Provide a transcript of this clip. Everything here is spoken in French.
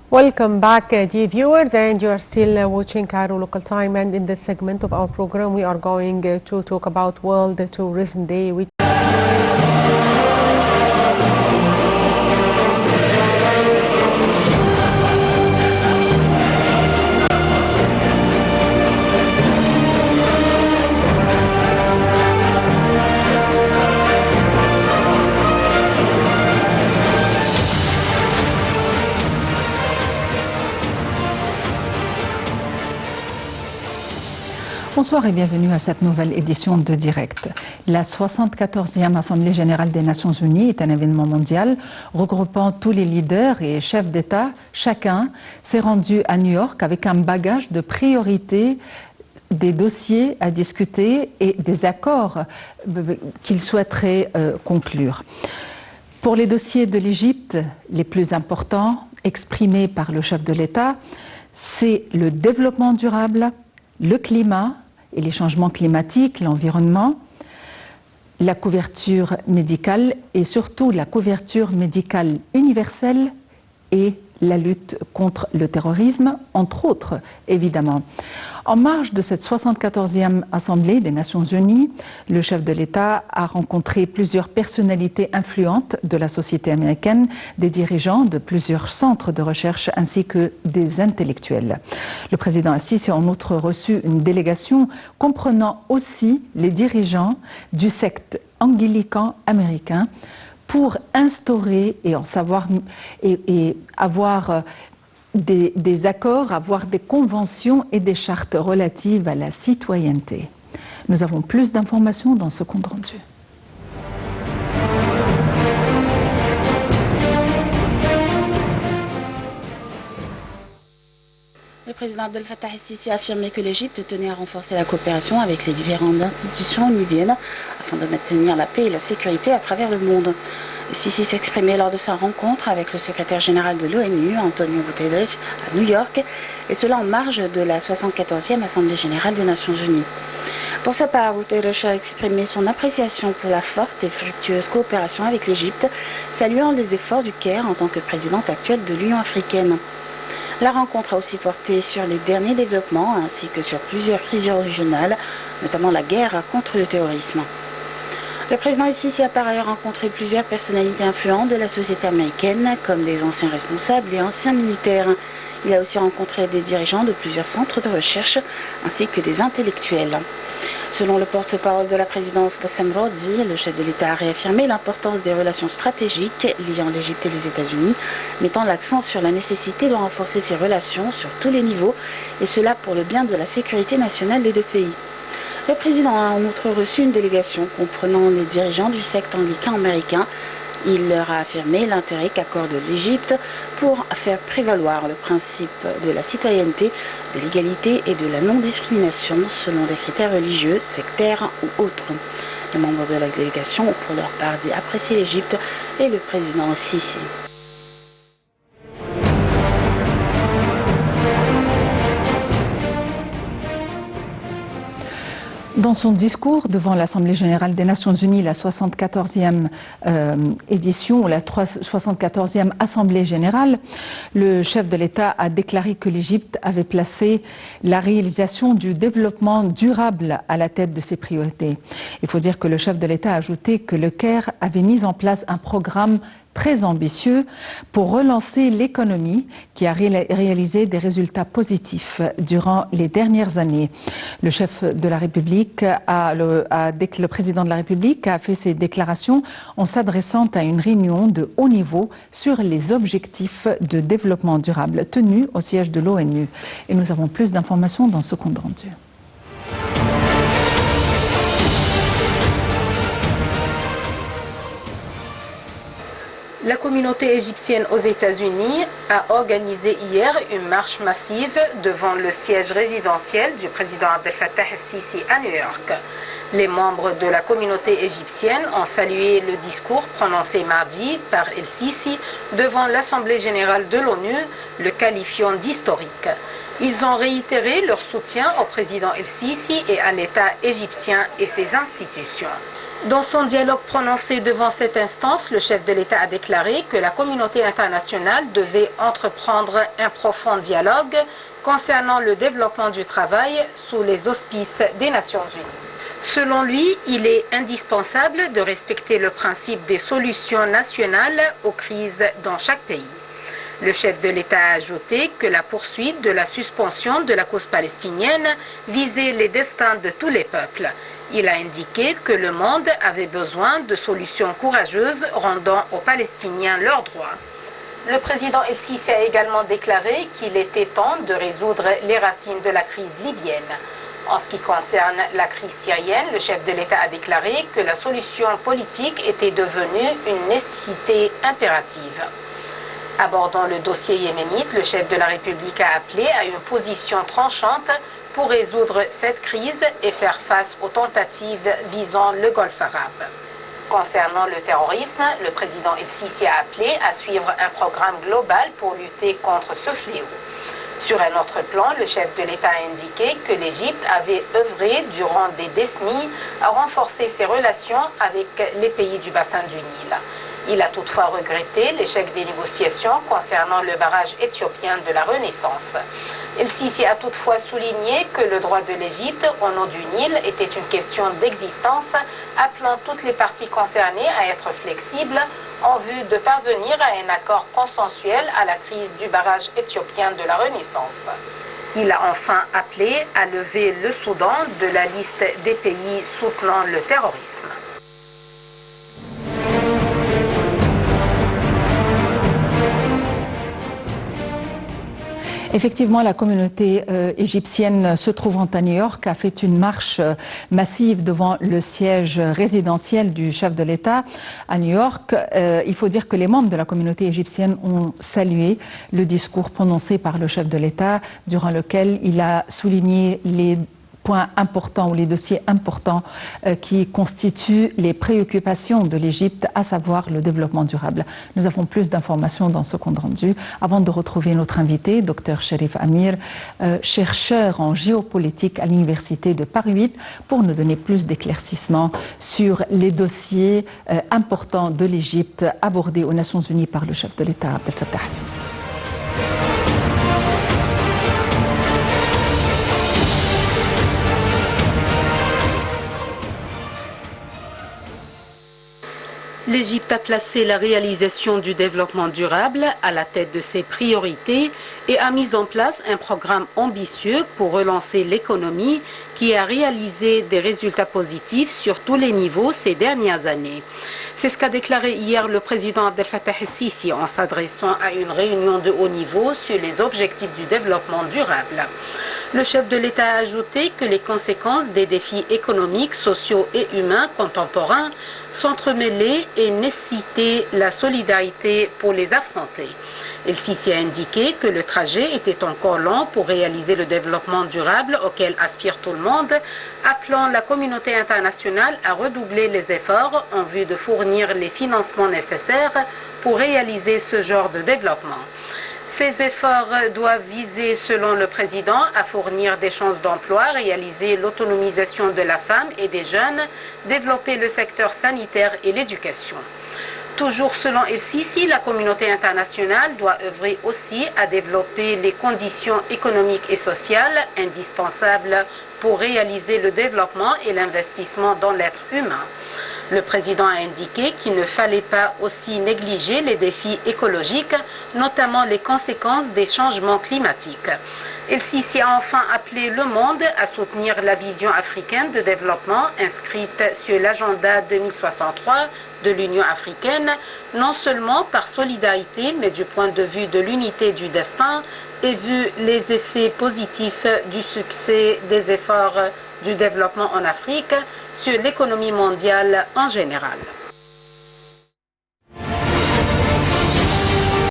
Welcome back, dear viewers, and you are still watching Cairo Local Time. And in this segment of our program, we are going to talk about World Tourism Day, which Bonsoir et bienvenue à cette nouvelle édition de Direct. La 74e Assemblée générale des Nations unies est un événement mondial regroupant tous les leaders et chefs d'État. Chacun s'est rendu à New York avec un bagage de priorités, des dossiers à discuter et des accords qu'il souhaiterait conclure. Pour les dossiers de l'Égypte, les plus importants exprimés par le chef de l'État, c'est le développement durable, le climat et les changements climatiques, l'environnement, la couverture médicale et surtout la couverture médicale universelle et la lutte contre le terrorisme, entre autres, évidemment. En marge de cette 74e Assemblée des Nations Unies, le chef de l'État a rencontré plusieurs personnalités influentes de la société américaine, des dirigeants de plusieurs centres de recherche ainsi que des intellectuels. Le président Al-Sisi a en outre reçu une délégation comprenant aussi les dirigeants du secte anglican américain pour instaurer et en savoir et avoir des accords, avoir des conventions et des chartes relatives à la citoyenneté. Nous avons plus d'informations dans ce compte rendu. Le président Abdel Fattah el-Sisi a affirmé que l'Égypte tenait à renforcer la coopération avec les différentes institutions onusiennes afin de maintenir la paix et la sécurité à travers le monde. El-Sisi s'exprimait lors de sa rencontre avec le secrétaire général de l'ONU, Antonio Guterres, à New York, et cela en marge de la 74e Assemblée générale des Nations unies. Pour sa part, Guterres a exprimé son appréciation pour la forte et fructueuse coopération avec l'Égypte, saluant les efforts du Caire en tant que présidente actuelle de l'Union africaine. La rencontre a aussi porté sur les derniers développements ainsi que sur plusieurs crises régionales, notamment la guerre contre le terrorisme. Le président El-Sisi a par ailleurs rencontré plusieurs personnalités influentes de la société américaine, comme des anciens responsables et anciens militaires. Il a aussi rencontré des dirigeants de plusieurs centres de recherche ainsi que des intellectuels. Selon le porte-parole de la présidence, Bassem Radzi, le chef de l'État a réaffirmé l'importance des relations stratégiques liant l'Égypte et les États-Unis, mettant l'accent sur la nécessité de renforcer ces relations sur tous les niveaux, et cela pour le bien de la sécurité nationale des deux pays. Le président a en outre reçu une délégation comprenant les dirigeants du secte anglican américain. Il leur a affirmé l'intérêt qu'accorde l'Égypte pour faire prévaloir le principe de la citoyenneté, de l'égalité et de la non-discrimination selon des critères religieux, sectaires ou autres. Les membres de la délégation ont pour leur part dit apprécier l'Égypte et le président Sisi. Dans son discours devant l'Assemblée générale des Nations unies, la 74e édition, ou la 74e Assemblée générale, le chef de l'État a déclaré que l'Égypte avait placé la réalisation du développement durable à la tête de ses priorités. Il faut dire que le chef de l'État a ajouté que le Caire avait mis en place un programme très ambitieux pour relancer l'économie qui a réalisé des résultats positifs durant les dernières années. Le chef de la République, le président de la République a fait ces déclarations en s'adressant à une réunion de haut niveau sur les objectifs de développement durable tenue au siège de l'ONU. Et nous avons plus d'informations dans ce compte rendu. La communauté égyptienne aux États-Unis a organisé hier une marche massive devant le siège résidentiel du président Abdel Fattah el-Sisi à New York. Les membres de la communauté égyptienne ont salué le discours prononcé mardi par el-Sisi devant l'Assemblée générale de l'ONU, le qualifiant d'historique. Ils ont réitéré leur soutien au président el-Sisi et à l'État égyptien et ses institutions. Dans son dialogue prononcé devant cette instance, le chef de l'État a déclaré que la communauté internationale devait entreprendre un profond dialogue concernant le développement du travail sous les auspices des Nations Unies. Selon lui, il est indispensable de respecter le principe des solutions nationales aux crises dans chaque pays. Le chef de l'État a ajouté que la poursuite de la suspension de la cause palestinienne visait les destins de tous les peuples. Il a indiqué que le monde avait besoin de solutions courageuses rendant aux Palestiniens leurs droits. Le président El-Sisi a également déclaré qu'il était temps de résoudre les racines de la crise libyenne. En ce qui concerne la crise syrienne, le chef de l'État a déclaré que la solution politique était devenue une nécessité impérative. Abordant le dossier yéménite, le chef de la République a appelé à une position tranchante pour résoudre cette crise et faire face aux tentatives visant le Golfe arabe. Concernant le terrorisme, le président El-Sisi a appelé à suivre un programme global pour lutter contre ce fléau. Sur un autre plan, le chef de l'État a indiqué que l'Égypte avait œuvré durant des décennies à renforcer ses relations avec les pays du bassin du Nil. Il a toutefois regretté l'échec des négociations concernant le barrage éthiopien de la Renaissance. El-Sisi a toutefois souligné que le droit de l'Égypte au nom du Nil était une question d'existence, appelant toutes les parties concernées à être flexibles en vue de parvenir à un accord consensuel à la crise du barrage éthiopien de la Renaissance. Il a enfin appelé à lever le Soudan de la liste des pays soutenant le terrorisme. Effectivement, la communauté égyptienne se trouvant à New York a fait une marche massive devant le siège résidentiel du chef de l'État à New York. Il faut dire que les membres de la communauté égyptienne ont salué le discours prononcé par le chef de l'État, durant lequel il a souligné les points importants ou les dossiers importants qui constituent les préoccupations de l'Égypte, à savoir le développement durable. Nous avons plus d'informations dans ce compte rendu. Avant de retrouver notre invité, Dr Cherif Amir, chercheur en géopolitique à l'Université de Paris 8, pour nous donner plus d'éclaircissements sur les dossiers importants de l'Égypte abordés aux Nations Unies par le chef de l'État, Abdel Fattah el-Sisi. L'Égypte a placé la réalisation du développement durable à la tête de ses priorités et a mis en place un programme ambitieux pour relancer l'économie qui a réalisé des résultats positifs sur tous les niveaux ces dernières années. C'est ce qu'a déclaré hier le président Abdel Fattah el-Sisi en s'adressant à une réunion de haut niveau sur les objectifs du développement durable. Le chef de l'État a ajouté que les conséquences des défis économiques, sociaux et humains contemporains s'entremêlaient et nécessitaient la solidarité pour les affronter. El-Sisi a indiqué que le trajet était encore long pour réaliser le développement durable auquel aspire tout le monde, appelant la communauté internationale à redoubler les efforts en vue de fournir les financements nécessaires pour réaliser ce genre de développement. Ces efforts doivent viser, selon le président, à fournir des chances d'emploi, réaliser l'autonomisation de la femme et des jeunes, développer le secteur sanitaire et l'éducation. Toujours selon El-Sisi, la communauté internationale doit œuvrer aussi à développer les conditions économiques et sociales indispensables pour réaliser le développement et l'investissement dans l'être humain. Le président a indiqué qu'il ne fallait pas aussi négliger les défis écologiques, notamment les conséquences des changements climatiques. El-Sisi a enfin appelé le monde à soutenir la vision africaine de développement inscrite sur l'agenda 2063 de l'Union africaine, non seulement par solidarité, mais du point de vue de l'unité du destin et vu les effets positifs du succès des efforts du développement en Afrique sur l'économie mondiale en général.